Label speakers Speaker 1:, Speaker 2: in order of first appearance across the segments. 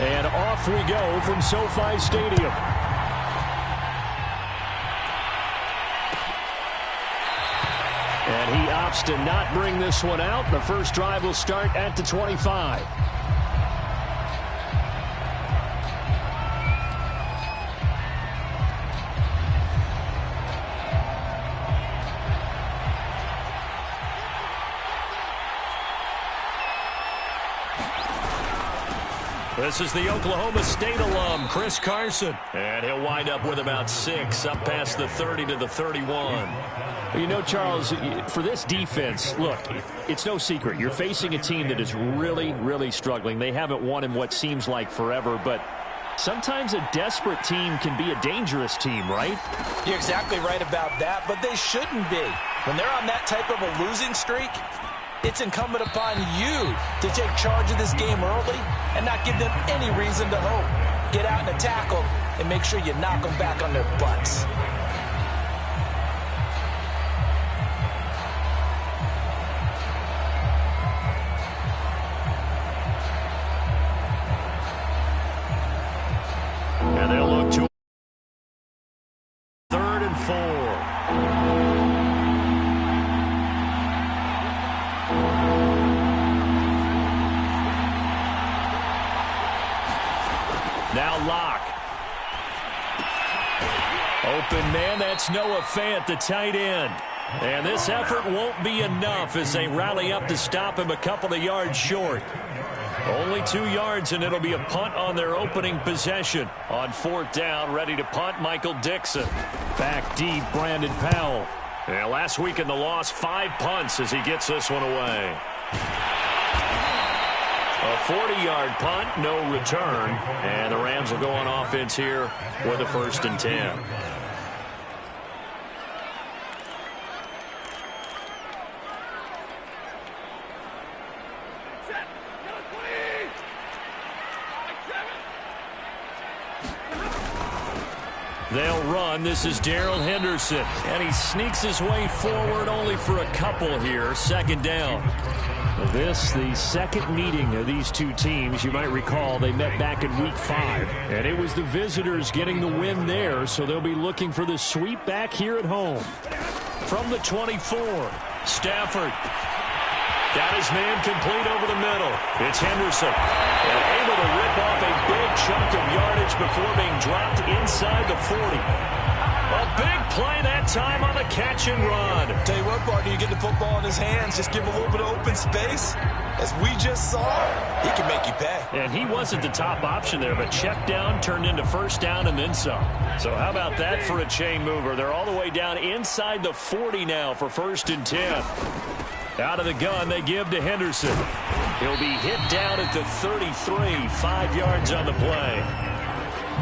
Speaker 1: And off we go from SoFi Stadium. And he opts to not bring this one out. The first drive will start at the 25. This is the Oklahoma State alum, Chris Carson. And he'll wind up with about 6, up past the 30 to the 31. You know, Charles, for this defense, look, it's no secret. You're facing a team that is really, really struggling. They haven't won in what seems like forever, but sometimes a desperate team can be a dangerous team, right?
Speaker 2: You're exactly right about that, but they shouldn't be. When they're on that type of a losing streak, it's incumbent upon you to take charge of this game early and not give them any reason to hope. Get out and tackle and make sure you knock them back on their butts.
Speaker 1: And they'll look to 3rd and 4. Now Locke. Open man, that's Noah Fant, the tight end. And this effort won't be enough as they rally up to stop him a couple of yards short. Only 2 yards, and it'll be a punt on their opening possession. On 4th down, ready to punt, Michael Dixon. Back deep, Brandon Powell. And last week in the loss, 5 punts as he gets this one away. A 40-yard punt, no return. And the Rams will go on offense here with a 1st and 10. They'll run. This is Darrell Henderson. And he sneaks his way forward only for a couple here. 2nd down. This, the second meeting of these two teams. You might recall they met back in Week 5. And it was the visitors getting the win there, so they'll be looking for the sweep back here at home. From the 24, Stafford. Got his man complete over the middle. It's Henderson. And able to rip off a big chunk of yardage before being dropped inside the 40. A big play that time on the catch and run.
Speaker 2: Tell you what, partner, you get the football in his hands, just give him a little bit of open space. As we just saw, he can make you pay.
Speaker 1: And he wasn't the top option there, but check down turned into 1st down and then some. So how about that for a chain mover? They're all the way down inside the 40 now for 1st and 10. Out of the gun, they give to Henderson. He'll be hit down at the 33, 5 yards on the play.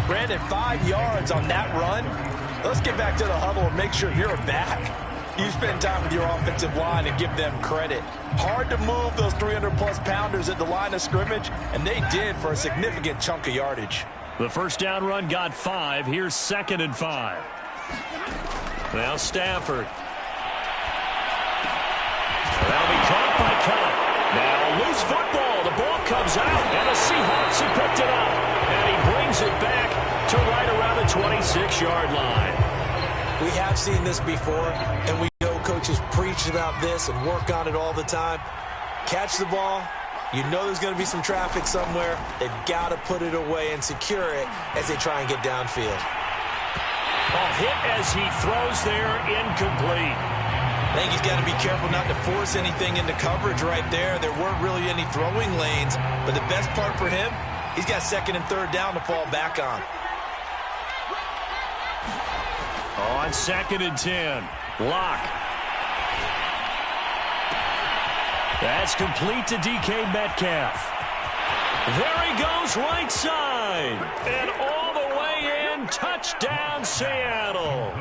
Speaker 2: Brandon, 5 yards on that run. Let's get back to the huddle and make sure you're back. You spend time with your offensive line and give them credit. Hard to move those 300-plus pounders at the line of scrimmage, and they did for a significant chunk of yardage.
Speaker 1: The 1st down run got 5. Here's 2nd and 5. Now Stafford. That'll be caught by Cup. Now loose football. The ball comes out, and the Seahawks have picked it up. And he brings it back to right around the 26-yard line.
Speaker 2: We have seen this before, and we know coaches preach about this and work on it all the time. Catch the ball. You know there's going to be some traffic somewhere. They've got to put it away and secure it as they try and get downfield.
Speaker 1: A hit as he throws there, incomplete.
Speaker 2: I think he's got to be careful not to force anything into coverage right there. There weren't really any throwing lanes, but the best part for him, he's got 2nd and 3rd down to fall back on.
Speaker 1: On 2nd and 10, Locke. That's complete to DK Metcalf. There he goes right side. And all the way in, touchdown Seattle.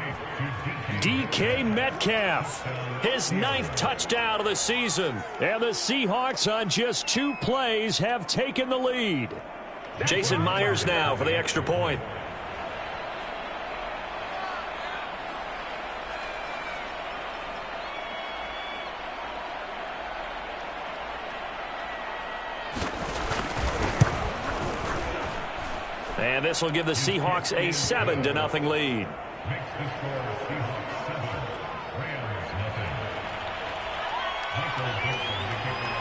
Speaker 1: DK Metcalf, his 9th touchdown of the season. And the Seahawks on just 2 plays have taken the lead. Jason Myers now for the extra point. And this will give the Seahawks a 7-0 lead.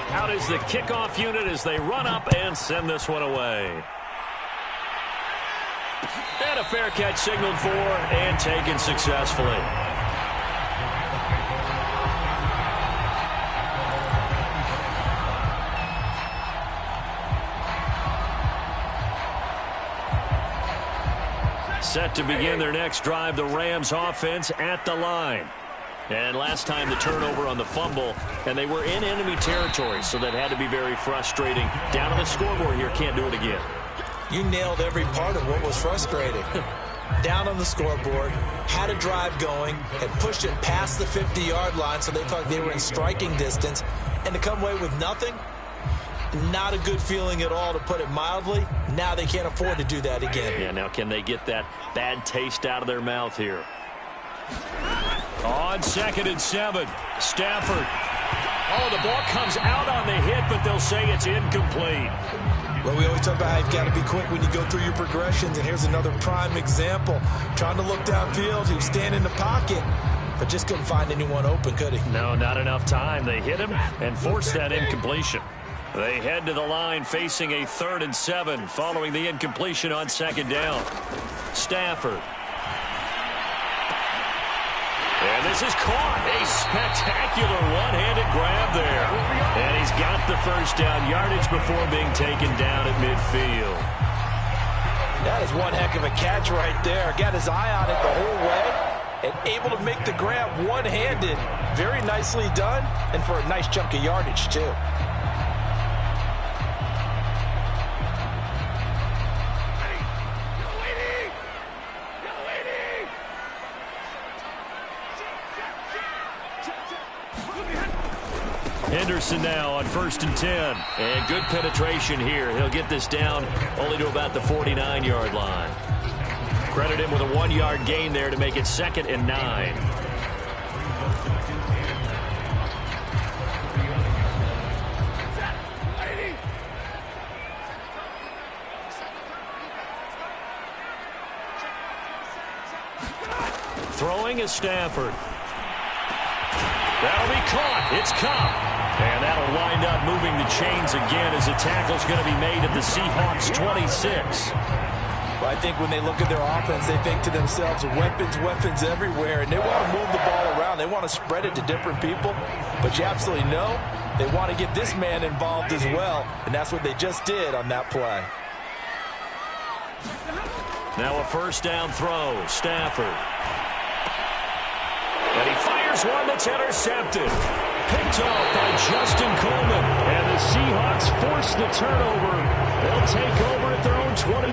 Speaker 1: Out is the kickoff unit as they run up and send this one away. And a fair catch signaled for and taken successfully. Set to begin their next drive, the Rams offense at the line. And last time the turnover on the fumble, and they were in enemy territory, so that had to be very frustrating. Down on the scoreboard here, can't do it again.
Speaker 2: You nailed every part of what was frustrating. Down on the scoreboard, had a drive going, had pushed it past the 50-yard line, so they thought they were in striking distance, and to come away with nothing, not a good feeling at all, to put it mildly. Now they can't afford to do that again.
Speaker 1: Yeah, now can they get that bad taste out of their mouth here? On 2nd and 7, Stafford. Oh, the ball comes out on the hit, but they'll say it's incomplete.
Speaker 2: Well, we always talk about how you've got to be quick when you go through your progressions, and here's another prime example. Trying to look downfield, he was standing in the pocket, but just couldn't find anyone open, could he?
Speaker 1: No, not enough time. They hit him and forced that incompletion. They head to the line facing a 3rd and 7 following the incompletion on 2nd down. Stafford. And this is caught. A spectacular one-handed grab there. And he's got the first down yardage before being taken down at midfield.
Speaker 2: That is one heck of a catch right there. Got his eye on it the whole way and able to make the grab one-handed. Very nicely done, and for a nice chunk of yardage, too.
Speaker 1: Henderson now on 1st and 10. And good penetration here. He'll get this down only to about the 49-yard line. Credit him with a 1-yard gain there to make it 2nd and 9. Throwing is Stafford. That'll be caught. It's Cup. And that'll wind up moving the chains again as the tackle's going to be made at the Seahawks 26.
Speaker 2: Well, I think when they look at their offense, they think to themselves, weapons everywhere, and they want to move the ball around. They want to spread it to different people. But you absolutely know they want to get this man involved as well, and that's what they just did on that play.
Speaker 1: Now a 1st down throw. Stafford. And he fires one that's intercepted. Picked off by Justin Coleman. And the Seahawks force the turnover. They'll take over at their own 20.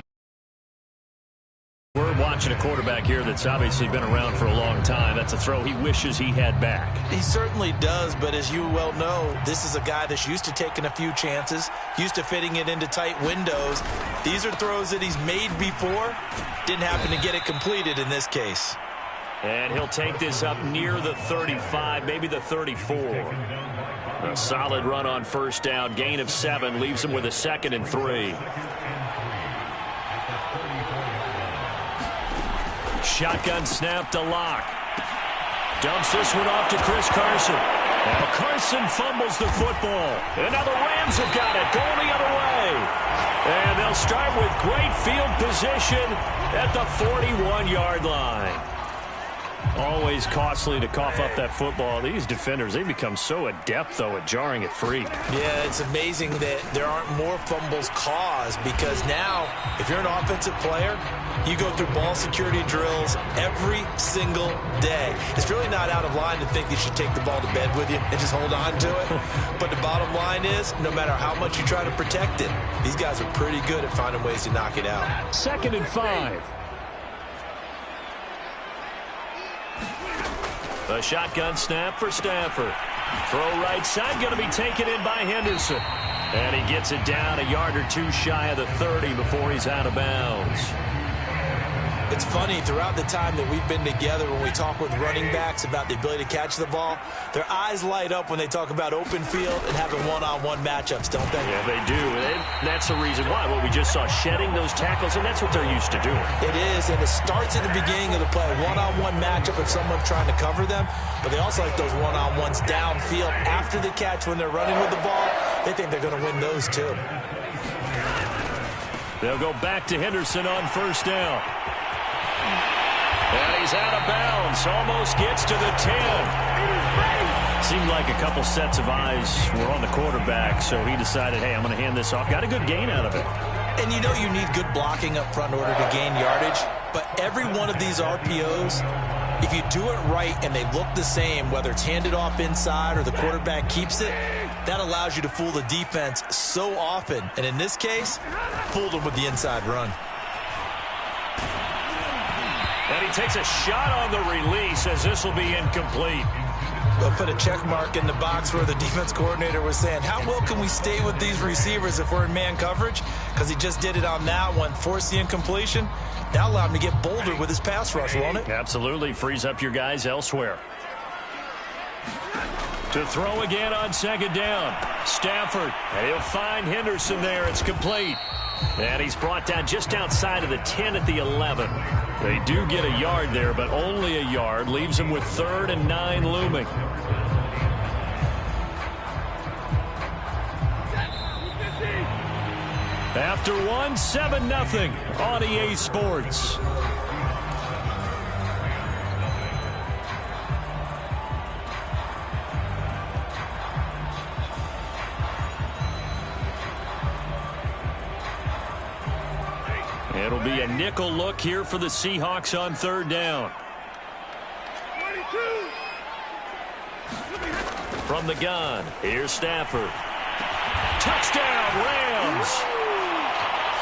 Speaker 1: We're watching a quarterback here that's obviously been around for a long time. That's a throw he wishes he had back.
Speaker 2: He certainly does, but as you well know, this is a guy that's used to taking a few chances, used to fitting it into tight windows. These are throws that he's made before. Didn't happen to get it completed in this case.
Speaker 1: And he'll take this up near the 35, maybe the 34. A solid run on 1st down. Gain of 7 leaves him with a 2nd and 3. Shotgun snap to Locke. Dumps this one off to Chris Carson. Now Carson fumbles the football. And now the Rams have got it. Going the other way. And they'll start with great field position at the 41-yard line. Always costly to cough up that football. These defenders, they become so adept, though, at jarring it free.
Speaker 2: Yeah, it's amazing that there aren't more fumbles caused, because now, if you're an offensive player, you go through ball security drills every single day. It's really not out of line to think you should take the ball to bed with you and just hold on to it. But the bottom line is, no matter how much you try to protect it, these guys are pretty good at finding ways to knock it out.
Speaker 1: 2nd and 5. A shotgun snap for Stafford. Throw right side, going to be taken in by Henderson. And he gets it down a yard or two shy of the 30 before he's out of bounds.
Speaker 2: It's funny, throughout the time that we've been together, when we talk with running backs about the ability to catch the ball, their eyes light up when they talk about open field and having one-on-one matchups, don't they?
Speaker 1: Yeah, they do. And that's the reason why. What we just saw, shedding those tackles, and that's what they're used to doing.
Speaker 2: It is, and it starts at the beginning of the play. One-on-one matchup if someone's trying to cover them, but they also like those one-on-ones downfield after the catch when they're running with the ball. They think they're going to win those, too.
Speaker 1: They'll go back to Henderson on first down. And he's out of bounds. Almost gets to the 10. Seemed like a couple sets of eyes were on the quarterback, so he decided, hey, I'm going to hand this off. Got a good gain out of it.
Speaker 2: And you know you need good blocking up front in order to gain yardage, but every one of these RPOs, if you do it right and they look the same, whether it's handed off inside or the quarterback keeps it, that allows you to fool the defense so often. And in this case, fooled them with the inside run.
Speaker 1: And he takes a shot on the release as this will be incomplete.
Speaker 2: They'll put a check mark in the box where the defense coordinator was saying, how well can we stay with these receivers if we're in man coverage? Because he just did it on that one, forced the incompletion. That'll allow him to get bolder with his pass rush, won't it?
Speaker 1: Absolutely. Frees up your guys elsewhere. To throw again on second down. Stafford. And he'll find Henderson there. It's complete. And he's brought down just outside of the 10 at the 11. They do get a yard there, but only a yard. Leaves them with 3rd and 9 looming. After one, 7-0 on EA Sports. It'll be a nickel look here for the Seahawks on 3rd down. From the gun, here's Stafford. Touchdown, Rams!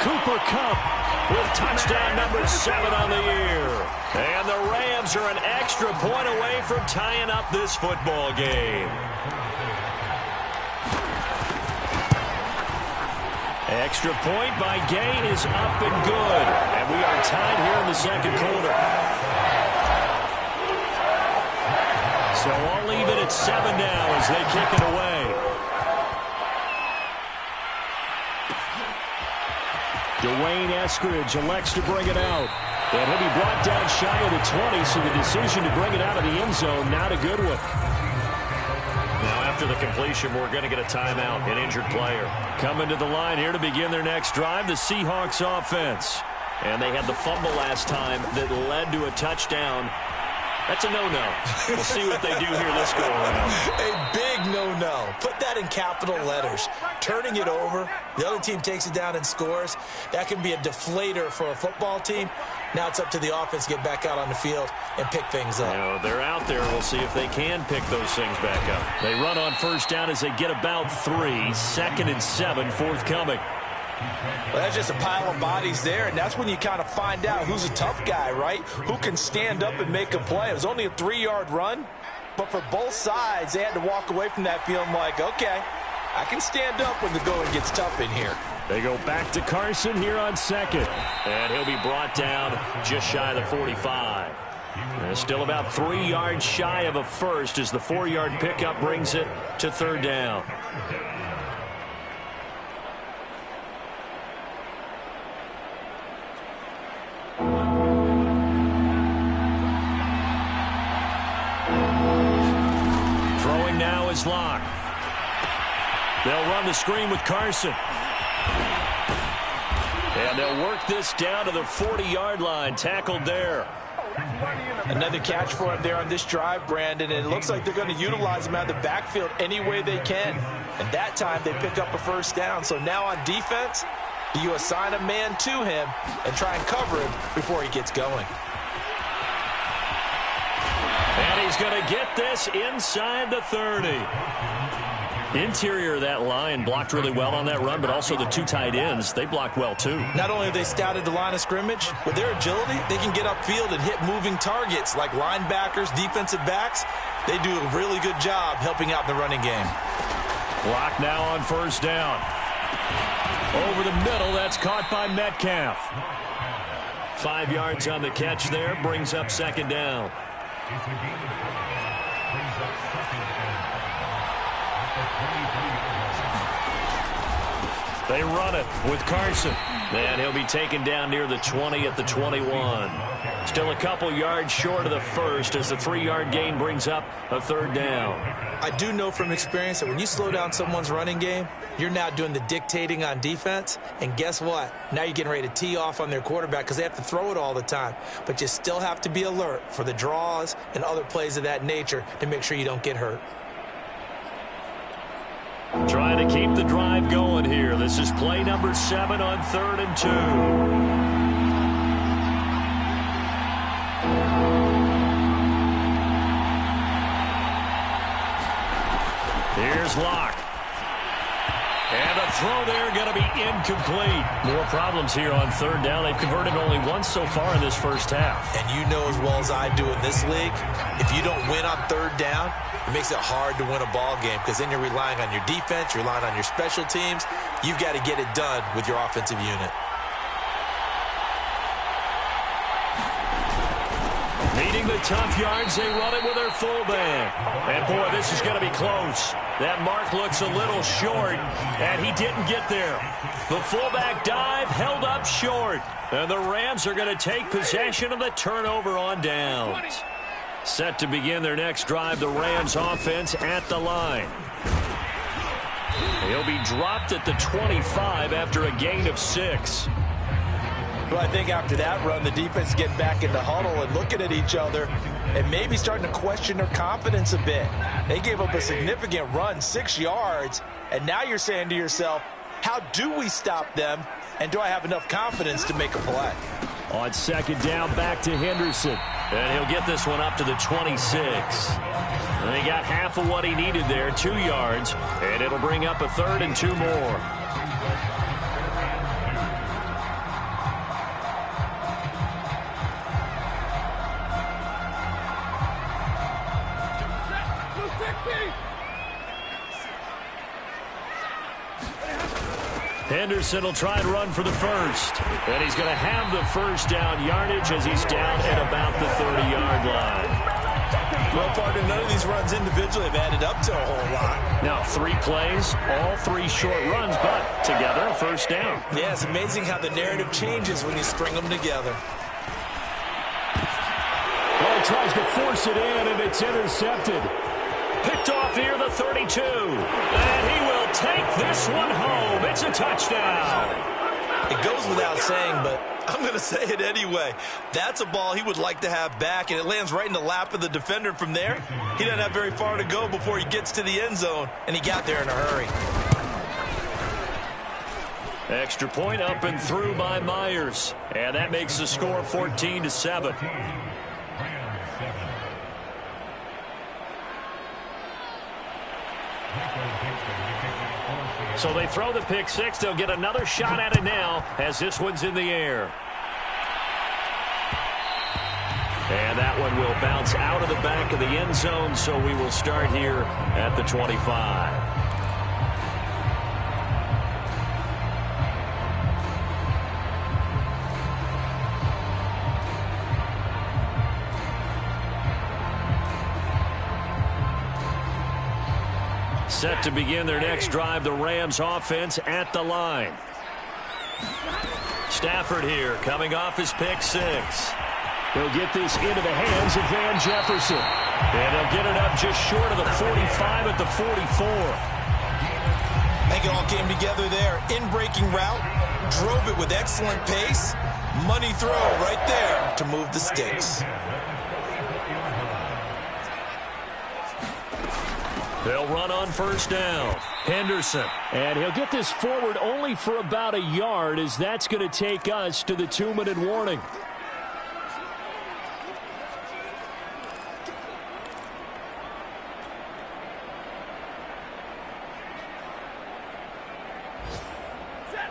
Speaker 1: Cooper Kupp with touchdown number 7 on the year. And the Rams are an extra point away from tying up this football game. Extra point by Gain is up and good. And we are tied here in the second quarter. So I'll leave it at 7 now as they kick it away. Dwayne Eskridge elects to bring it out. And he'll be brought down shy of the 20, so the decision to bring it out of the end zone, not a good one. Now after the completion, we're going to get a timeout, an injured player. Coming to the line here to begin their next drive, the Seahawks offense. And they had the fumble last time that led to a touchdown. That's a no-no. We'll see what they do here this go-around.
Speaker 2: A big no-no. Put that in capital letters. Turning it over, the other team takes it down and scores. That can be a deflator for a football team. Now it's up to the offense to get back out on the field and pick things up.
Speaker 1: You know, they're out there. We'll see if they can pick those things back up. They run on first down as they get about 3. 2nd and 7 forthcoming.
Speaker 2: Well, that's just a pile of bodies there, and that's when you kind of find out who's a tough guy, right? Who can stand up and make a play. It was only a 3-yard run, but for both sides, they had to walk away from that feeling like, okay, I can stand up when the going gets tough in here.
Speaker 1: They go back to Carson here on 2nd, and he'll be brought down just shy of the 45. And still about 3 yards shy of a first as the 4-yard pickup brings it to 3rd down. Throwing now is Locke. They'll run the screen with Carson. And they'll work this down to the 40-yard line. Tackled there.
Speaker 2: Another catch for him there on this drive, Brandon, and it looks like they're going to utilize him out of the backfield any way they can. And that time they pick up a first down. So now on defense, you assign a man to him and try and cover him before he gets going.
Speaker 1: And he's going to get this inside the 30. Interior of that line blocked really well on that run, but also the 2 tight ends, they blocked well too.
Speaker 2: Not only have they scouted the line of scrimmage, with their agility, they can get upfield and hit moving targets like linebackers, defensive backs. They do a really good job helping out the running game.
Speaker 1: Clock now on first down. Over the middle, that's caught by Metcalf. 5 yards on the catch there. Brings up second down. They run it with Carson. And he'll be taken down near the 20 at the 21. Still a couple yards short of the first as the 3-yard gain brings up a third down.
Speaker 2: I do know from experience that when you slow down someone's running game, you're now doing the dictating on defense. And guess what? Now you're getting ready to tee off on their quarterback because they have to throw it all the time. But you still have to be alert for the draws and other plays of that nature to make sure you don't get hurt.
Speaker 1: Trying to keep the drive going here. This is play number 7 on 3rd and 2. Here's Locke. And a throw there going to be incomplete. More problems here on 3rd down. They've converted only once so far in this first half.
Speaker 2: And you know as well as I do in this league, if you don't win on 3rd down, it makes it hard to win a ball game because then you're relying on your defense, you're relying on your special teams. You've got to get it done with your offensive unit.
Speaker 1: Needing the tough yards, they run it with their fullback. And, boy, this is going to be close. That mark looks a little short, and he didn't get there. The fullback dive held up short. And the Rams are going to take possession of the turnover on downs. Set to begin their next drive, the Rams offense at the line. He'll be dropped at the 25 after a gain of 6.
Speaker 2: Well, I think after that run, the defense is getting back in the huddle and looking at each other and maybe starting to question their confidence a bit. They gave up a significant run, 6 yards, and now you're saying to yourself, how do we stop them, and do I have enough confidence to make a play?
Speaker 1: On 2nd down, back to Henderson. And he'll get this one up to the 26. And he got half of what he needed there, 2 yards, and it'll bring up a 3rd and 2 more. Henderson will try and run for the first. And he's going to have the first down yardage as he's down at about the 30-yard line.
Speaker 2: Well, partner, none of these runs individually have added up to a whole lot.
Speaker 1: Now, 3 plays, all 3 short runs, but together a first down.
Speaker 2: Yeah, it's amazing how the narrative changes when you string them together.
Speaker 1: Well, he tries to force it in, and it's intercepted. Picked off here, the 32. And he will take this one home. It's a touchdown.
Speaker 2: It goes without saying, but I'm going to say it anyway. That's a ball he would like to have back, and it lands right in the lap of the defender from there. He doesn't have very far to go before he gets to the end zone, and he got there in a hurry.
Speaker 1: Extra point up and through by Myers. And that makes the score 14-7. So they throw the pick 6. They'll get another shot at it now as this one's in the air. And that one will bounce out of the back of the end zone, so we will start here at the 25. Set to begin their next drive, the Rams offense at the line. Stafford here coming off his pick 6. He'll get this into the hands of Van Jefferson. And he'll get it up just short of the 45 at the 44.
Speaker 2: I think it all came together there. In-breaking route, drove it with excellent pace. Money throw right there to move the sticks.
Speaker 1: They'll run on first down. Henderson. And he'll get this forward only for about a yard, as that's going to take us to the 2-minute warning.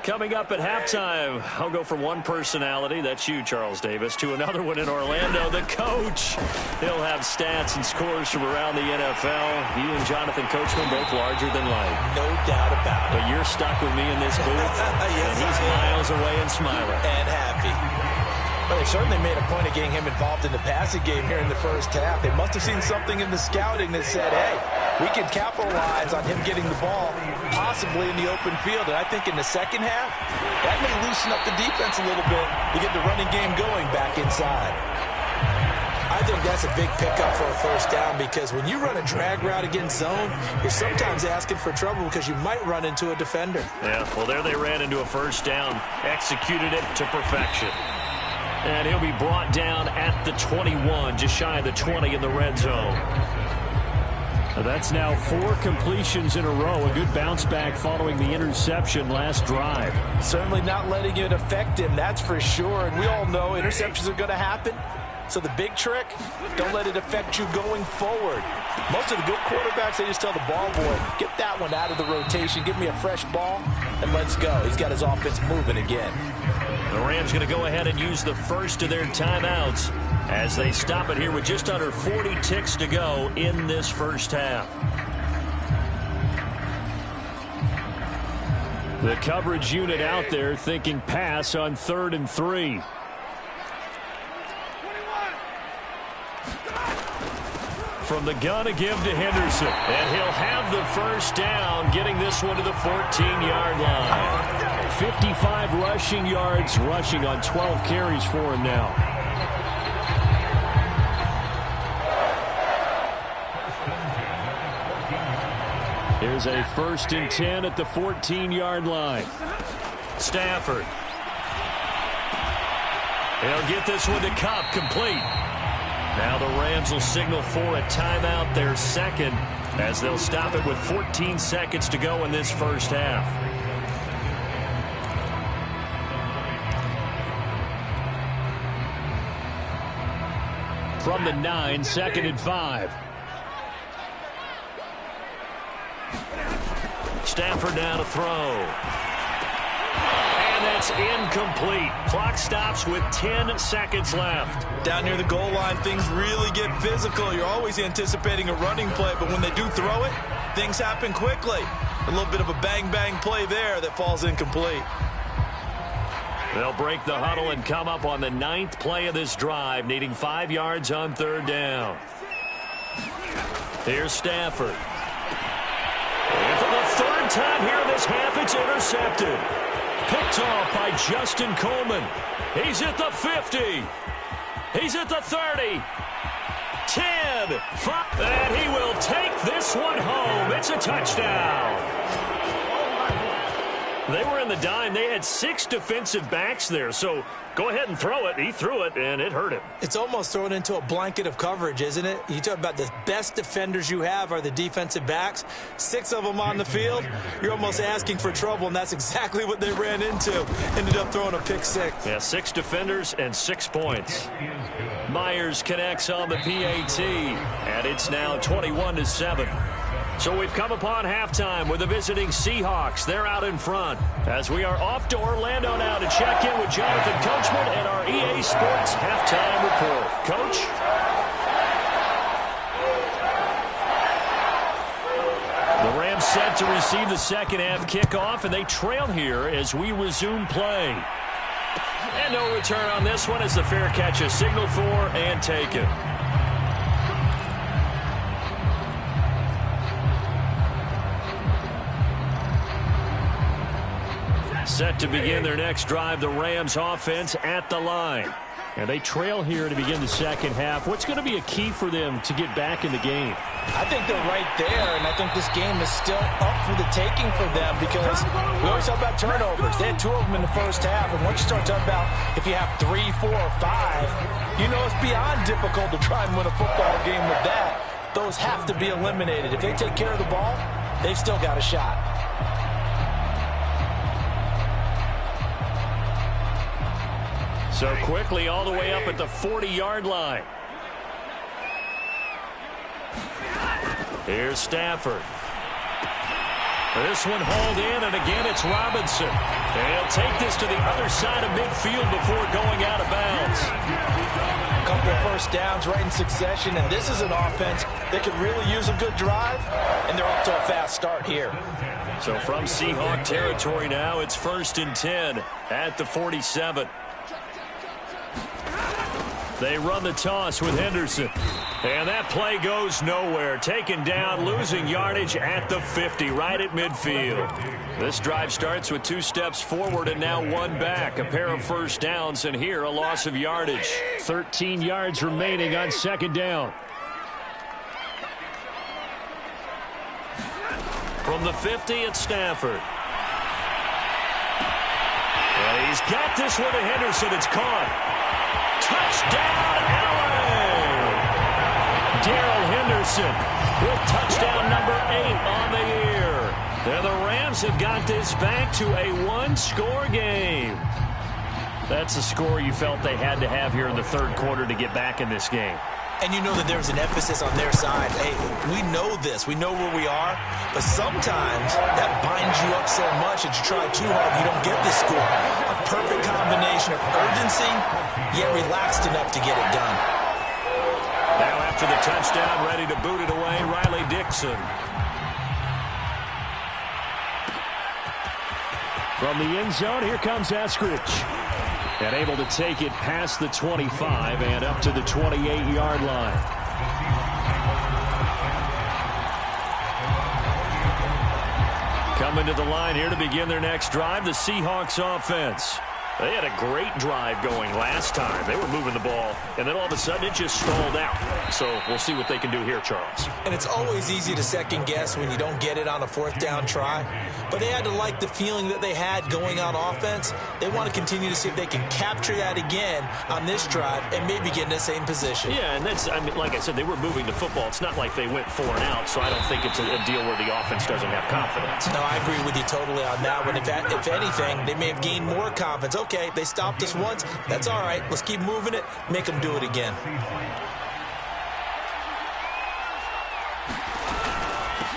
Speaker 1: Coming up at halftime, I'll go from one personality, that's you, Charles Davis, to another one in Orlando, the coach. He'll have stats and scores from around the NFL. You and Jonathan Coachman both larger than life.
Speaker 2: No doubt about it.
Speaker 1: But you're stuck with me in this booth,
Speaker 2: Yes,
Speaker 1: and he's miles away and smiling.
Speaker 2: And happy. Well, they certainly made a point of getting him involved in the passing game here in the first half. They must have seen something in the scouting that said, hey, we can capitalize on him getting the ball, possibly in the open field. And I think in the second half, that may loosen up the defense a little bit to get the running game going back inside. I think that's a big pickup for a first down because when you run a drag route against zone, you're sometimes asking for trouble because you might run into a defender.
Speaker 1: Yeah, well, there they ran into a first down, executed it to perfection. And he'll be brought down at the 21, just shy of the 20 in the red zone. That's now 4 completions in a row. A good bounce back following the interception last drive.
Speaker 2: Certainly not letting it affect him, that's for sure. And we all know interceptions are going to happen. So the big trick, don't let it affect you going forward. Most of the good quarterbacks, they just tell the ball boy, get that one out of the rotation, give me a fresh ball, and let's go. He's got his offense moving again.
Speaker 1: The Rams going to go ahead and use the first of their timeouts as they stop it here with just under 40 ticks to go in this first half. The coverage unit out there thinking pass on 3rd and 3. From the gun, a give to Henderson. And he'll have the first down, getting this one to the 14-yard line. 55 rushing yards, rushing on 12 carries for him now. Here's a 1st and 10 at the 14-yard line. Stafford. He'll get this one to Cup, complete. Now the Rams will signal for a timeout, their second, as they'll stop it with 14 seconds to go in this first half. From the 9, 2nd and 5. Stafford now to throw. And that's incomplete. Clock stops with 10 seconds left.
Speaker 2: Down near the goal line, things really get physical. You're always anticipating a running play, but when they do throw it, things happen quickly. A little bit of a bang-bang play there that falls incomplete.
Speaker 1: They'll break the huddle and come up on the 9th play of this drive, needing 5 yards on 3rd down. Here's Stafford. And for the 3rd time here in this half, it's intercepted. Picked off by Justin Coleman. He's at the 50. He's at the 30. 10. 5. And he will take this one home. It's a touchdown. They were in the dime. They had 6 defensive backs there. So go ahead and throw it. He threw it, and it hurt him.
Speaker 2: It's almost thrown into a blanket of coverage, isn't it? You talk about the best defenders you have are the defensive backs. 6 of them on the field. You're almost asking for trouble, and that's exactly what they ran into. Ended up throwing a pick 6.
Speaker 1: Yeah, 6 defenders and 6 points. Myers connects on the PAT, and it's now 21-7. So we've come upon halftime with the visiting Seahawks. They're out in front as we are off to Orlando now to check in with Jonathan Coachman and our EA Sports halftime report. Coach? The Rams set to receive the second half kickoff, and they trail here as we resume play. And no return on this one as the fair catch is signaled for and taken. Set to begin their next drive, the Rams offense at the line. And they trail here to begin the second half. What's going to be a key for them to get back in the game?
Speaker 2: I think they're right there, and I think this game is still up for the taking for them because we always talk about turnovers. They had 2 of them in the first half, and once you start talking about if you have 3, 4, or 5, you know it's beyond difficult to try and win a football game with that. Those have to be eliminated. If they take care of the ball, they've still got a shot.
Speaker 1: So quickly all the way up at the 40-yard line. Here's Stafford. This one hauled in, and again it's Robinson. And he'll take this to the other side of midfield before going out of bounds.
Speaker 2: A couple of first downs right in succession, and this is an offense that could really use a good drive, and they're off to a fast start here.
Speaker 1: So from Seahawk territory now, it's 1st and 10 at the 47. They run the toss with Henderson. And that play goes nowhere. Taken down, losing yardage at the 50, right at midfield. This drive starts with 2 steps forward and now 1 back. A pair of first downs, and here a loss of yardage. 13 yards remaining on second down. From the 50, it's Stafford. And he's got this one to Henderson. It's caught. Touchdown, LA! Darrell Henderson with touchdown number 8 on the year. And the Rams have got this back to a 1-score game. That's a score you felt they had to have here in the third quarter to get back in this game.
Speaker 2: And you know that there's an emphasis on their side. Hey, we know this. We know where we are. But sometimes that binds you up so much that you try too hard, you don't get the score. A perfect combination of urgency, yet relaxed enough to get it done.
Speaker 1: Now after the touchdown, ready to boot it away, Riley Dixon. From the end zone, here comes Eskridge. And able to take it past the 25 and up to the 28-yard line. Coming to the line here to begin their next drive, the Seahawks offense. They had a great drive going last time. They were moving the ball, and then all of a sudden it just stalled out. So we'll see what they can do here, Charles.
Speaker 2: And it's always easy to second guess when you don't get it on a 4th down try. But they had to like the feeling that they had going on offense. They want to continue to see if they can capture that again on this drive and maybe get in the same position.
Speaker 1: Yeah, and that's, I mean, like I said, they were moving the football. It's not like they went 4 and out, so I don't think it's a deal where the offense doesn't have confidence.
Speaker 2: No, I agree with you totally on that one. If anything, they may have gained more confidence. Okay, they stopped us once. That's all right. Let's keep moving it. Make them do it again.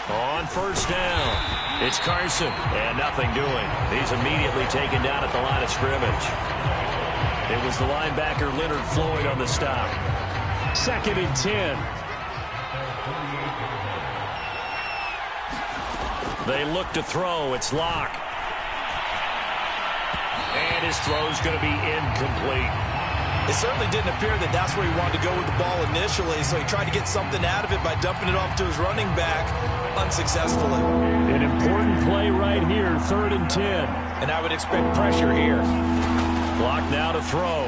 Speaker 1: On first down, it's Carson, and nothing doing. He's immediately taken down at the line of scrimmage. It was the linebacker Leonard Floyd on the stop. 2nd and 10. They look to throw. It's Locke. And his throw's going to be incomplete.
Speaker 2: It certainly didn't appear that that's where he wanted to go with the ball initially, so he tried to get something out of it by dumping it off to his running back unsuccessfully.
Speaker 1: An important play right here, 3rd and 10.
Speaker 2: And I would expect pressure here.
Speaker 1: Block now to throw.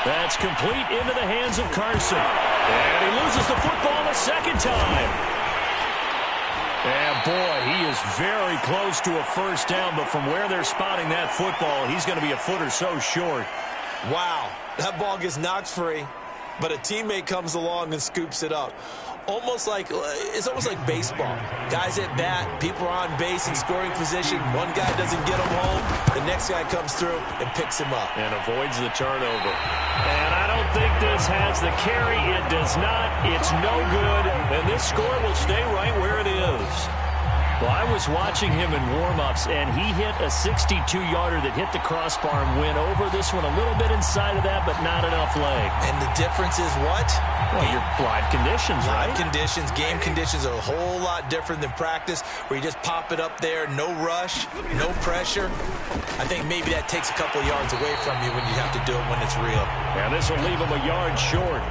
Speaker 1: That's complete into the hands of Carson. And he loses the football a second time. And boy, he is very close to a first down, but from where they're spotting that football, he's going to be a foot or so short.
Speaker 2: Wow, that ball gets knocked free, but a teammate comes along and scoops it up. It's almost like baseball. Guys at bat, people are on base in scoring position. One guy doesn't get him home. The next guy comes through and picks him up.
Speaker 1: And avoids the turnover. And I don't think this has the carry. It does not. It's no good. And this score will stay right where it is. Well, I was watching him in warm-ups, and he hit a 62-yarder that hit the crossbar and went over. This one a little bit inside of that, but not enough leg.
Speaker 2: And the difference is what?
Speaker 1: Well, your live conditions, right?
Speaker 2: Live conditions, game conditions are a whole lot different than practice, where you just pop it up there, no rush, no pressure. I think maybe that takes a couple of yards away from you when you have to do it when it's real.
Speaker 1: And this will leave him a yard short.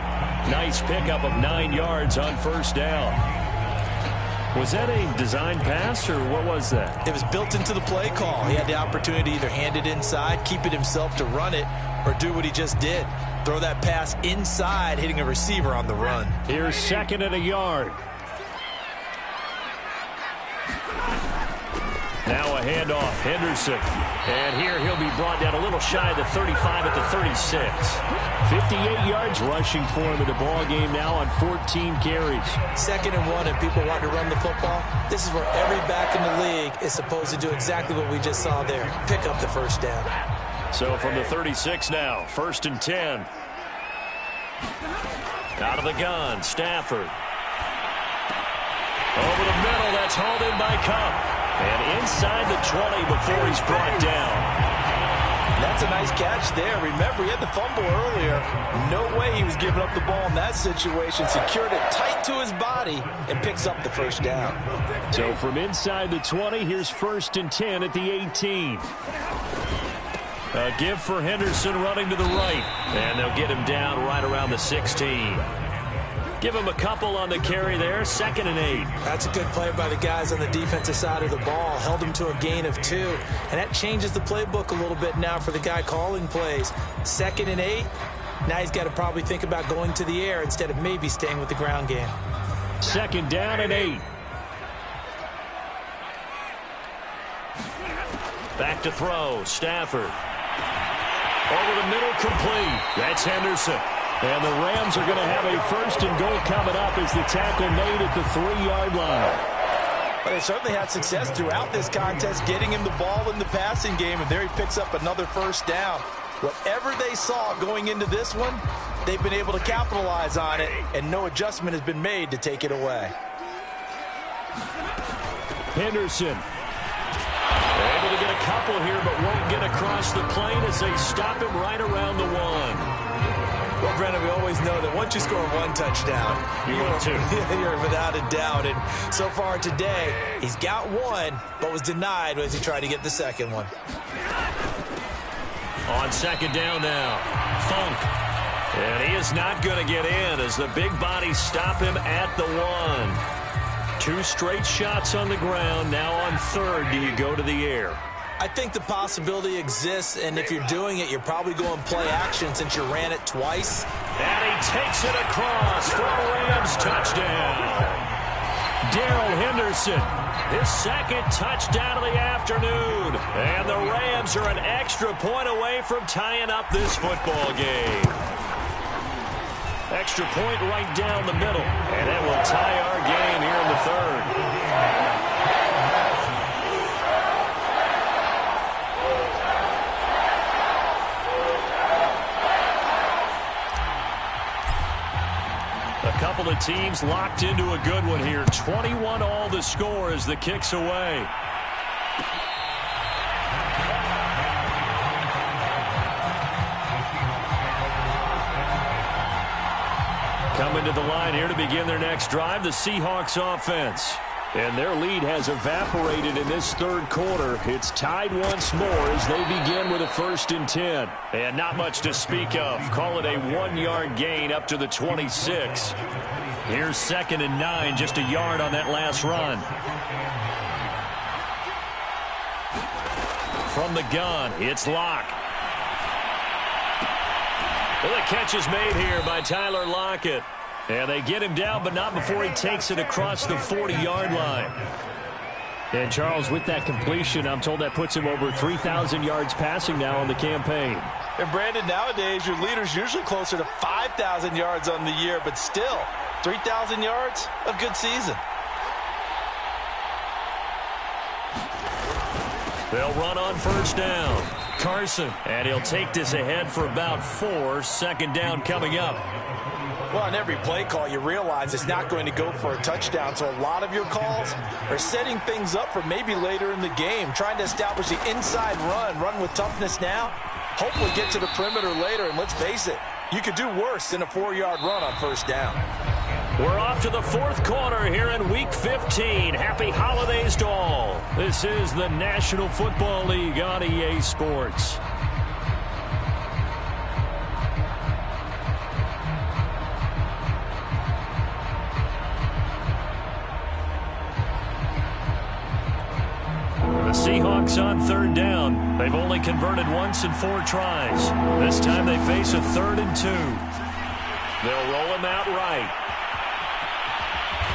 Speaker 1: Nice pickup of 9 yards on first down. Was that a design pass, or what was that?
Speaker 2: It was built into the play call. He had the opportunity to either hand it inside, keep it himself to run it, or do what he just did. Throw that pass inside, hitting a receiver on the run.
Speaker 1: Here's 2nd and a yard. Now a handoff, Henderson. And here he'll be brought down a little shy of the 35 at the 36. 58 yards rushing for him in the ball game now on 14 carries.
Speaker 2: 2nd and 1, and people want to run the football. This is where every back in the league is supposed to do exactly what we just saw there. Pick up the first down.
Speaker 1: So from the 36 now, 1st and 10. Out of the gun, Stafford. Over the middle, that's hauled in by Cup. And inside the 20 before he's brought down.
Speaker 2: That's a nice catch there. Remember, he had the fumble earlier. No way he was giving up the ball in that situation. Secured it tight to his body and picks up the first down.
Speaker 1: So from inside the 20, here's 1st and 10 at the 18. A give for Henderson running to the right. And they'll get him down right around the 16. Give him a couple on the carry there. 2nd and 8.
Speaker 2: That's a good play by the guys on the defensive side of the ball. Held him to a gain of 2. And that changes the playbook a little bit now for the guy calling plays. 2nd and 8. Now he's got to probably think about going to the air instead of maybe staying with the ground game.
Speaker 1: 2nd down and 8. Back to throw. Stafford. Over the middle, complete. That's Henderson. And the Rams are going to have a 1st and goal coming up as the tackle made at the 3-yard line.
Speaker 2: But they certainly had success throughout this contest getting him the ball in the passing game, and there he picks up another 1st down. Whatever they saw going into this one, they've been able to capitalize on it, and no adjustment has been made to take it away.
Speaker 1: Henderson. Able to get a couple here, but won't get across the plane as they stop him right around the 1.
Speaker 2: Well, Brendan, we always know that once you score 1 touchdown, you're without a doubt. And so far today, he's got 1, but was denied as he tried to get the 2nd one.
Speaker 1: On 2nd down now, Funk. And he is not going to get in as the big bodies stop him at the 1. 2 straight shots on the ground. Now on 3rd, do you go to the air?
Speaker 2: I think the possibility exists, and if you're doing it, you're probably going play action since you ran it twice.
Speaker 1: And he takes it across for a Rams touchdown. Darrell Henderson, his 2nd touchdown of the afternoon. And the Rams are an extra point away from tying up this football game. Extra point right down the middle. And that will tie our game here in the 3rd. A couple of teams locked into a good one here. 21 all the score as the kick's away. Coming to the line here to begin their next drive, the Seahawks offense. And their lead has evaporated in this 3rd quarter. It's tied once more as they begin with a 1st and 10. And not much to speak of. Call it a 1-yard gain up to the 26. Here's 2nd and 9, just a yard on that last run. From the gun, it's Locke. Well, the catch is made here by Tyler Lockett. And they get him down, but not before he takes it across the 40-yard line. And, Charles, with that completion, I'm told that puts him over 3,000 yards passing now on the campaign.
Speaker 2: And, Brandon, nowadays your leader's usually closer to 5,000 yards on the year, but still, 3,000 yards, a good season.
Speaker 1: They'll run on 1st down. Carson, and he'll take this ahead for about 4. 2nd down coming up.
Speaker 2: Well, on every play call, you realize it's not going to go for a touchdown, so a lot of your calls are setting things up for maybe later in the game, trying to establish the inside run with toughness now, hopefully get to the perimeter later, and let's face it, you could do worse than a 4-yard run on 1st down.
Speaker 1: We're off to the 4th quarter here in Week 15. Happy holidays to all. This is the National Football League on EA Sports. Seahawks on 3rd down. They've only converted once in 4 tries. This time they face a 3rd and 2. They'll roll him out right.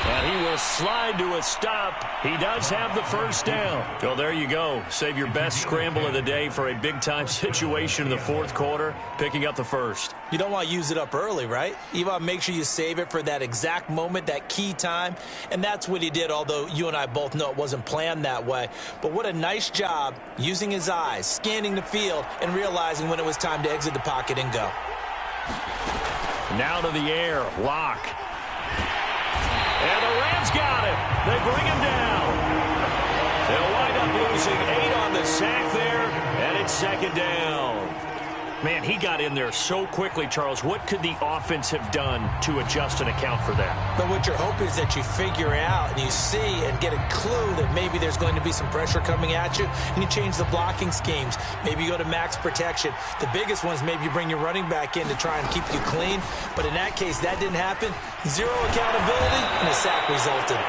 Speaker 1: And he will slide to a stop. He does have the 1st down. Well, there you go. Save your best scramble of the day for a big-time situation in the 4th quarter, picking up the 1st.
Speaker 2: You don't want to use it up early, right? You want to make sure you save it for that exact moment, that key time. And that's what he did, although you and I both know it wasn't planned that way. But what a nice job using his eyes, scanning the field, and realizing when it was time to exit the pocket and go.
Speaker 1: Now to the air, Locke. And the Rams got him. They bring him down. They'll wind up losing 8 on the sack there, and it's 2nd down. Man, he got in there so quickly, Charles. What could the offense have done to adjust and account for that?
Speaker 2: But what you're hoping is that you figure out and you see and get a clue that maybe there's going to be some pressure coming at you, and you change the blocking schemes. Maybe you go to max protection. The biggest one is maybe you bring your running back in to try and keep you clean. But in that case, that didn't happen. Zero accountability, and a sack resulted.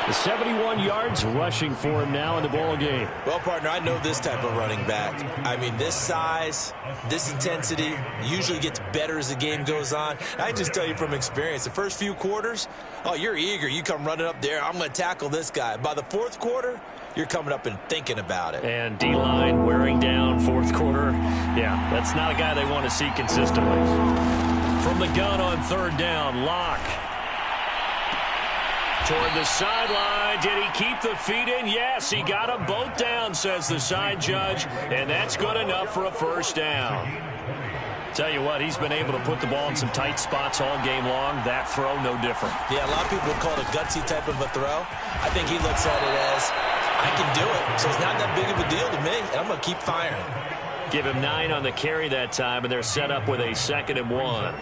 Speaker 1: The 71 yards rushing for him now in the ball game.
Speaker 2: Well, partner, I know this type of running back. I mean, this size, this intensity usually gets better as the game goes on. I just tell you from experience, the first few quarters, oh, you're eager. You come running up there. I'm going to tackle this guy. By the fourth quarter, you're coming up and thinking about it.
Speaker 1: And D-line wearing down fourth quarter. Yeah, that's not a guy they want to see consistently. From the gun on third down, Locke. Toward the sideline. Did he keep the feet in? Yes, he got them both down, says the side judge, and that's good enough for a first down. Tell you what, he's been able to put the ball in some tight spots all game long. That throw, no different.
Speaker 2: Yeah, a lot of people would call it a gutsy type of a throw. I think he looks at it as, I can do it, so it's not that big of a deal to me, and I'm going to keep firing.
Speaker 1: Give him 9 on the carry that time, and they're set up with a 2nd and 1.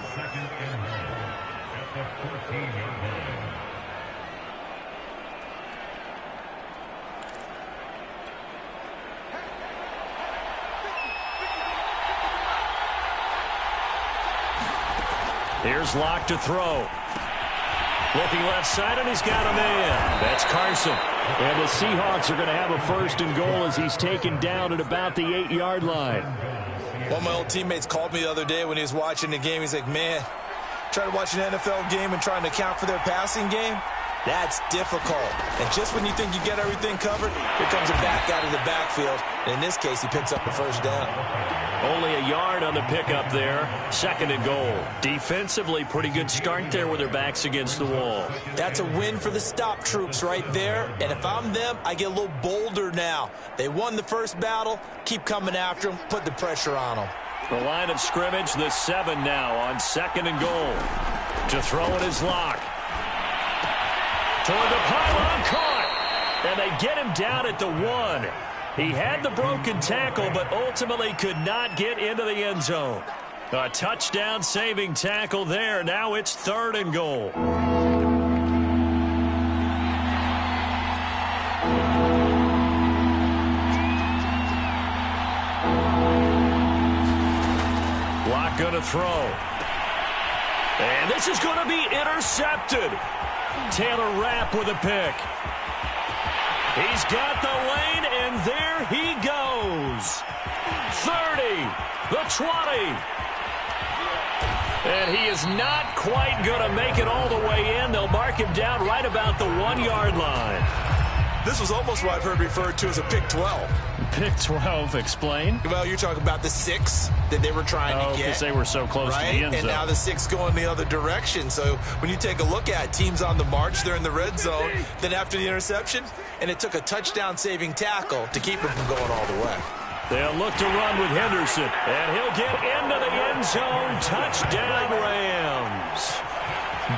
Speaker 1: Here's Locke to throw. Looking left side, and he's got a man. That's Carson. And the Seahawks are going to have a 1st and goal as he's taken down at about the 8-yard line.
Speaker 2: One of my old teammates called me the other day when he was watching the game. He's like, man, trying to watch an NFL game and trying to account for their passing game? That's difficult. And just when you think you get everything covered, here comes a back out of the backfield. And in this case, he picks up the first down.
Speaker 1: Only a yard on the pickup there. 2nd and goal. Defensively, pretty good start there with their backs against the wall.
Speaker 2: That's a win for the stop troops right there. And if I'm them, I get a little bolder now. They won the first battle. Keep coming after them. Put the pressure on them.
Speaker 1: The line of scrimmage, the 7 now on 2nd and goal. To throw it is Locke. Toward the pylon, caught. And they get him down at the 1. He had the broken tackle, but ultimately could not get into the end zone. A touchdown-saving tackle there. Now it's 3rd and goal. Locke going to throw. And this is going to be intercepted. Taylor Rapp with a pick. He's got the lane, and there he goes. 30, the 20. And he is not quite going to make it all the way in. They'll mark him down right about the 1-yard line.
Speaker 2: This was almost what I've heard referred to as a pick 12.
Speaker 1: Pick 12, explain.
Speaker 2: Well, you're talking about the 6 that they were trying to get.
Speaker 1: Because they were so close
Speaker 2: right?
Speaker 1: to the end zone.
Speaker 2: And now the 6 going the other direction. So when you take a look at teams on the march, they're in the red zone. Then after the interception, and it took a touchdown-saving tackle to keep him from going all the way.
Speaker 1: They'll look to run with Henderson. And he'll get into the end zone. Touchdown, Rams.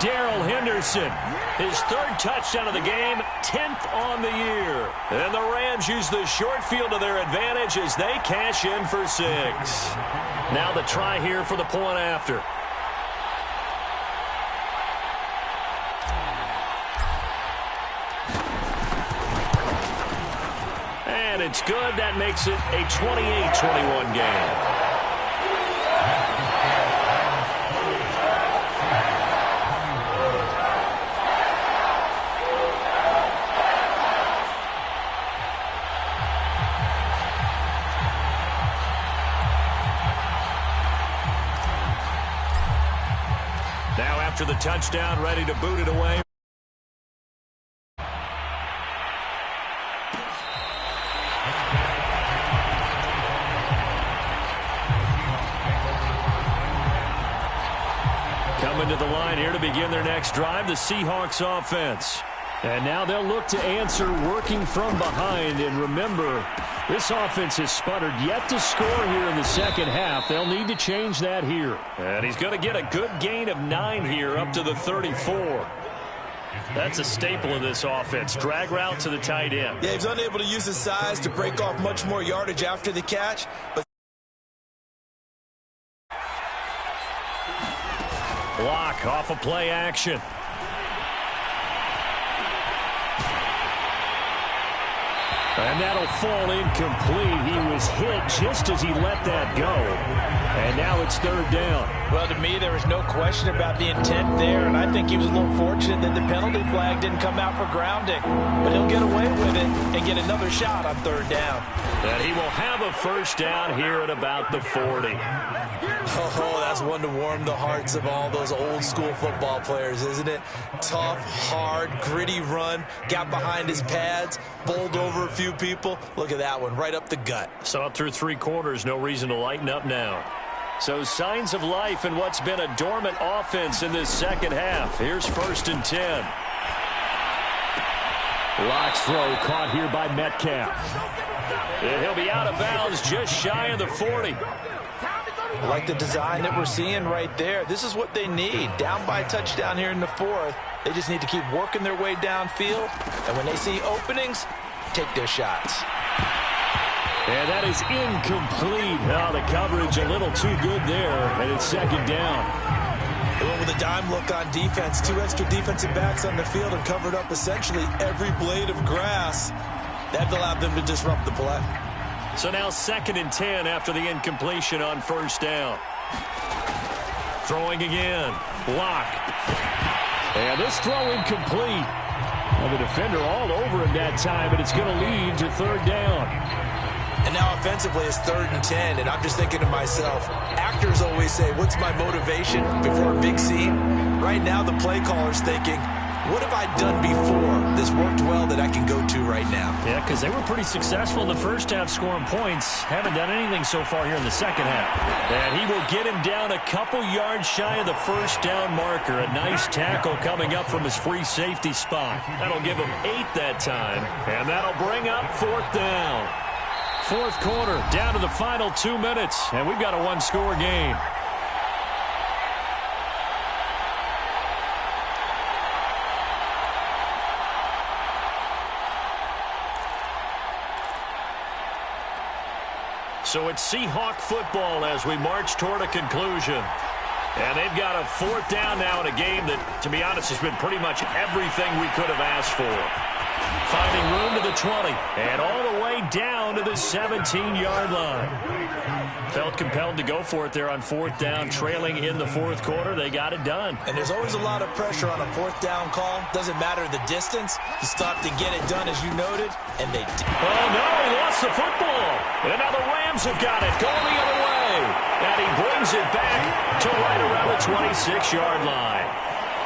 Speaker 1: Darrell Henderson, his 3rd touchdown of the game, 10th on the year. And the Rams use the short field to their advantage as they cash in for 6. Now the try here for the point after. And it's good. That makes it a 28-21 game. Now after the touchdown, ready to boot it away. Coming to the line here to begin their next drive, the Seahawks offense. And now they'll look to answer working from behind. And remember, this offense has sputtered yet to score here in the second half. They'll need to change that here. And he's going to get a good gain of 9 here up to the 34. That's a staple of this offense. Drag route to the tight end.
Speaker 2: Yeah, he's unable to use his size to break off much more yardage after the catch. But
Speaker 1: block off of play action. And that'll fall incomplete. He was hit just as he let that go. And now it's third down.
Speaker 2: Well, to me, there was no question about the intent there, and I think he was a little fortunate that the penalty flag didn't come out for grounding. But he'll get away with it and get another shot on third down.
Speaker 1: And he will have a first down here at about the 40.
Speaker 2: Oh, that's one to warm the hearts of all those old-school football players, isn't it? Tough, hard, gritty run, got behind his pads, bowled over a few people. Look at that one, right up the gut.
Speaker 1: Saw it through 3 quarters, no reason to lighten up now. So signs of life in what's been a dormant offense in this second half. Here's 1st and 10. Lock's throw caught here by Metcalf. And he'll be out of bounds just shy of the 40.
Speaker 2: I like the design that we're seeing right there. This is what they need. Down by a touchdown here in the 4th. They just need to keep working their way downfield. And when they see openings, take their shots.
Speaker 1: And that is incomplete. Oh, the coverage a little too good there. And it's 2nd down.
Speaker 2: They went with a dime look on defense. 2 extra defensive backs on the field and covered up essentially every blade of grass. That allowed them to disrupt the play.
Speaker 1: So now 2nd and 10 after the incompletion on 1st down. Throwing again. Lock. And this throw incomplete. Well, the defender all over him that time, and it's going to lead to 3rd down.
Speaker 2: And now offensively it's 3rd and 10, and I'm just thinking to myself, actors always say, what's my motivation before a big scene? Right now the play caller's thinking, what have I done before this worked well that I can go to right now?
Speaker 1: Yeah, because they were pretty successful in the first half scoring points. Haven't done anything so far here in the second half. And he will get him down a couple yards shy of the 1st down marker. A nice tackle coming up from his free safety spot. That'll give him 8 that time. And that'll bring up 4th down. 4th quarter, down to the final 2 minutes. And we've got a 1-score game. So it's Seahawk football as we march toward a conclusion. And they've got a 4th down now in a game that, to be honest, has been pretty much everything we could have asked for. Finding room to the 20 and all the way down to the 17-yard line. Felt compelled to go for it there on 4th down, trailing in the 4th quarter. They got it done.
Speaker 2: And there's always a lot of pressure on a 4th down call. Doesn't matter the distance. You stop to get it done, as you noted, and they did.
Speaker 1: Oh, no, he lost the football. And now the Rams have got it, going the other way. And he brings it back to right around the 26-yard line.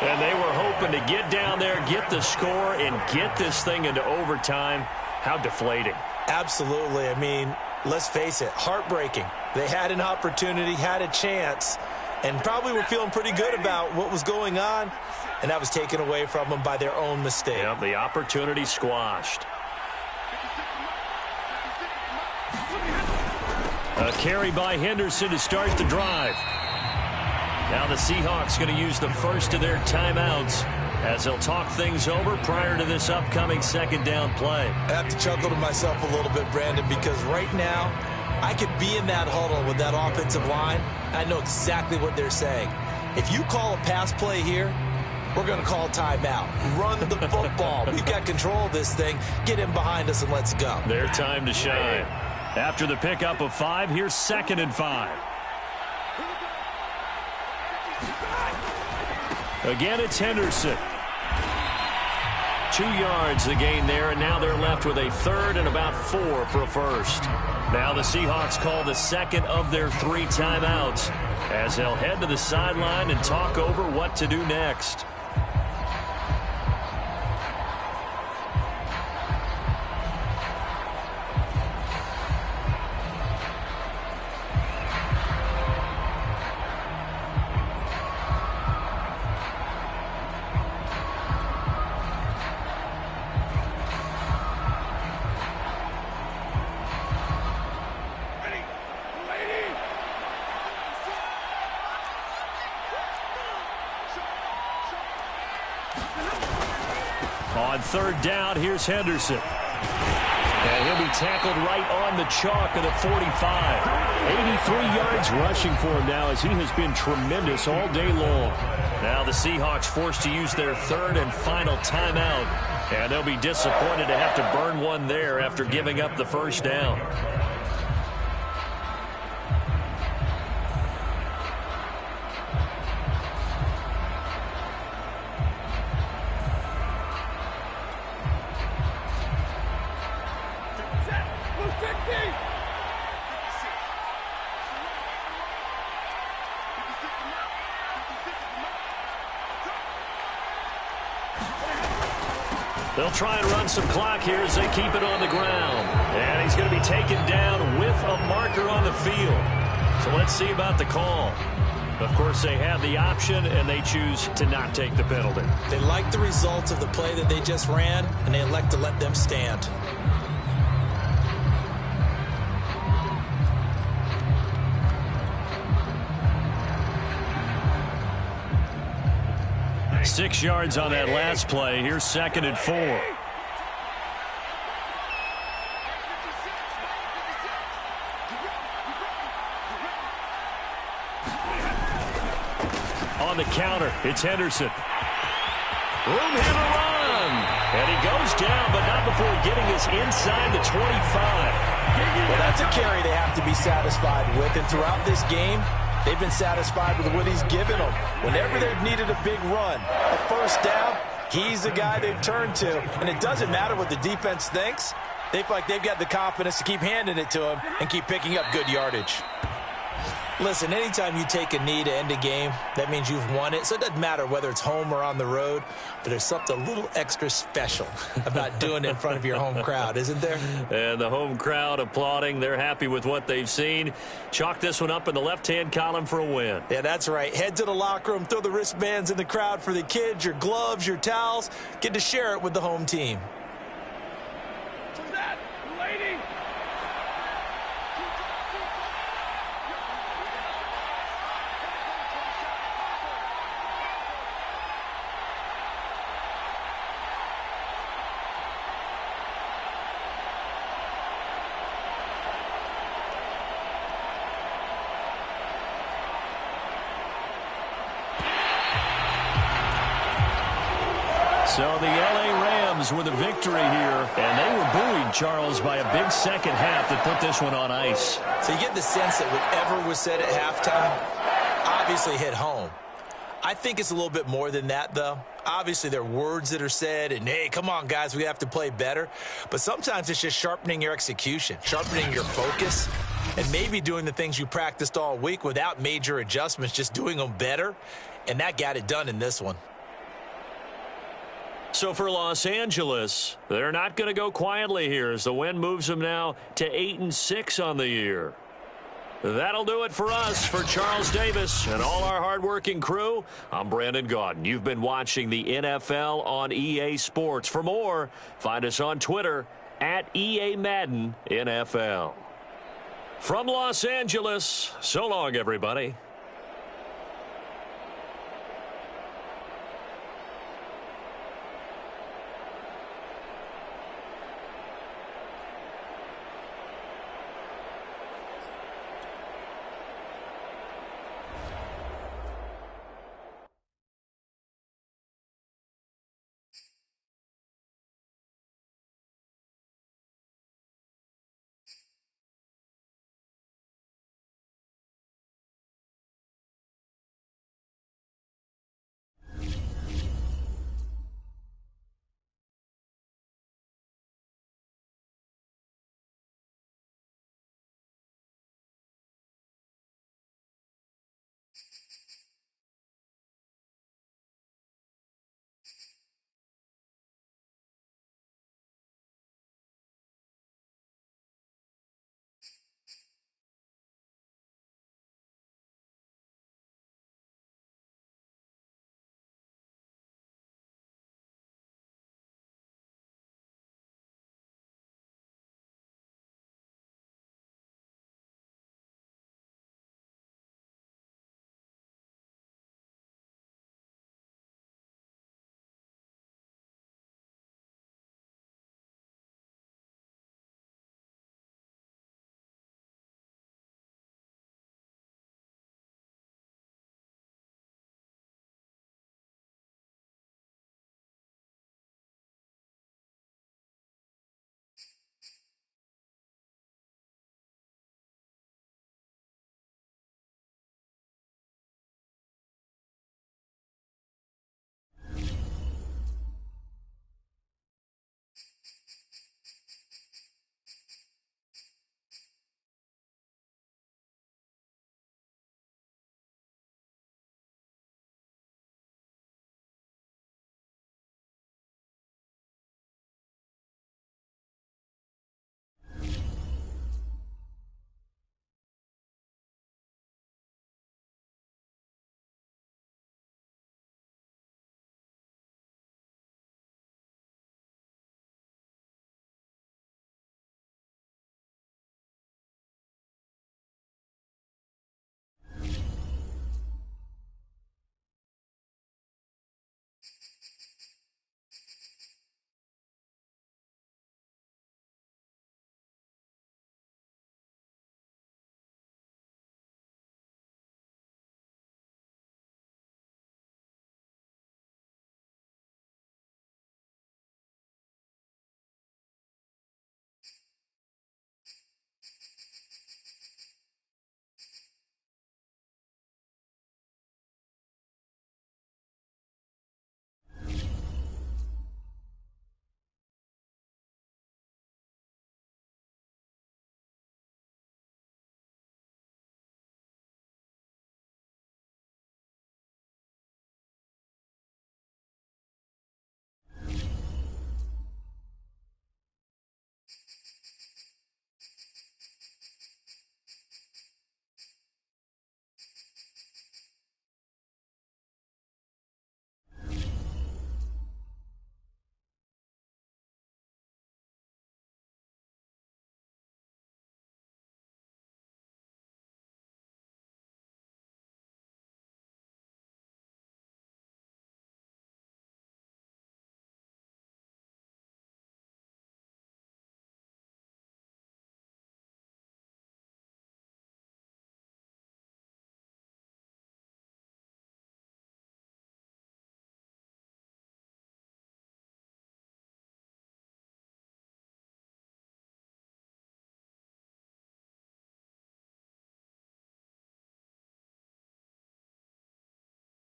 Speaker 1: And they were hoping to get down there, get the score, and get this thing into overtime. How deflating.
Speaker 2: Absolutely. I mean, let's face it, heartbreaking. They had an opportunity, had a chance, and probably were feeling pretty good about what was going on, and that was taken away from them by their own mistake.
Speaker 1: Yep, the opportunity squashed. A carry by Henderson to start the drive. Now the Seahawks going to use the first of their timeouts as they'll talk things over prior to this upcoming 2nd down play.
Speaker 2: I have to chuckle to myself a little bit, Brandon, because right now I could be in that huddle with that offensive line. I know exactly what they're saying. If you call a pass play here, we're going to call timeout. Run the football. We've got control of this thing. Get in behind us and let's go.
Speaker 1: Their time to shine. After the pickup of 5, here's 2nd and 5. Again, it's Henderson. 2 yards the gain there, and now they're left with a 3rd and about 4 for a first. Now the Seahawks call the 2nd of their 3 timeouts as they'll head to the sideline and talk over what to do next. On 3rd down, here's Henderson. And he'll be tackled right on the chalk of the 45. 83 yards rushing for him now as he has been tremendous all day long. Now the Seahawks forced to use their third and final timeout. And they'll be disappointed to have to burn one there after giving up the first down. They'll try and run some clock here as they keep it on the ground. And he's going to be taken down with a marker on the field. So let's see about the call. Of course, they have the option, and they choose to not take the penalty.
Speaker 2: They like the results of the play that they just ran, and they elect to let them stand.
Speaker 1: Six yards on that last play. Here's 2nd and 4. On the counter, it's Henderson. Room hit a run. And he goes down, but not before getting us inside the 25.
Speaker 2: Well, that's a carry they have to be satisfied with. And throughout this game, they've been satisfied with what he's given them. Whenever they've needed a big run, a first down, he's the guy they've turned to. And it doesn't matter what the defense thinks. They feel like they've got the confidence to keep handing it to him and keep picking up good yardage. Listen, anytime you take a knee to end a game, that means you've won it. So it doesn't matter whether it's home or on the road, but there's something a little extra special about doing it in front of your home crowd, isn't there?
Speaker 1: And the home crowd applauding. They're happy with what they've seen. Chalk this one up in the left-hand column for a win.
Speaker 2: Yeah, that's right. Head to the locker room, throw the wristbands in the crowd for the kids, your gloves, your towels. Get to share it with the home team.
Speaker 1: So the L.A. Rams with a victory here, and they were buoyed, Charles, by a big second half that put this one on ice.
Speaker 2: So you get the sense that whatever was said at halftime obviously hit home. I think it's a little bit more than that, though. Obviously, there are words that are said, and, hey, come on, guys, we have to play better. But sometimes it's just sharpening your execution, sharpening your focus, and maybe doing the things you practiced all week without major adjustments, just doing them better. And that got it done in this one.
Speaker 1: So for Los Angeles, they're not going to go quietly here as the win moves them now to 8-6 on the year. That'll do it for us. For Charles Davis and all our hardworking crew, I'm Brandon Gaudin. You've been watching the NFL on EA Sports. For more, find us on Twitter at EA Madden NFL. From Los Angeles, so long, everybody.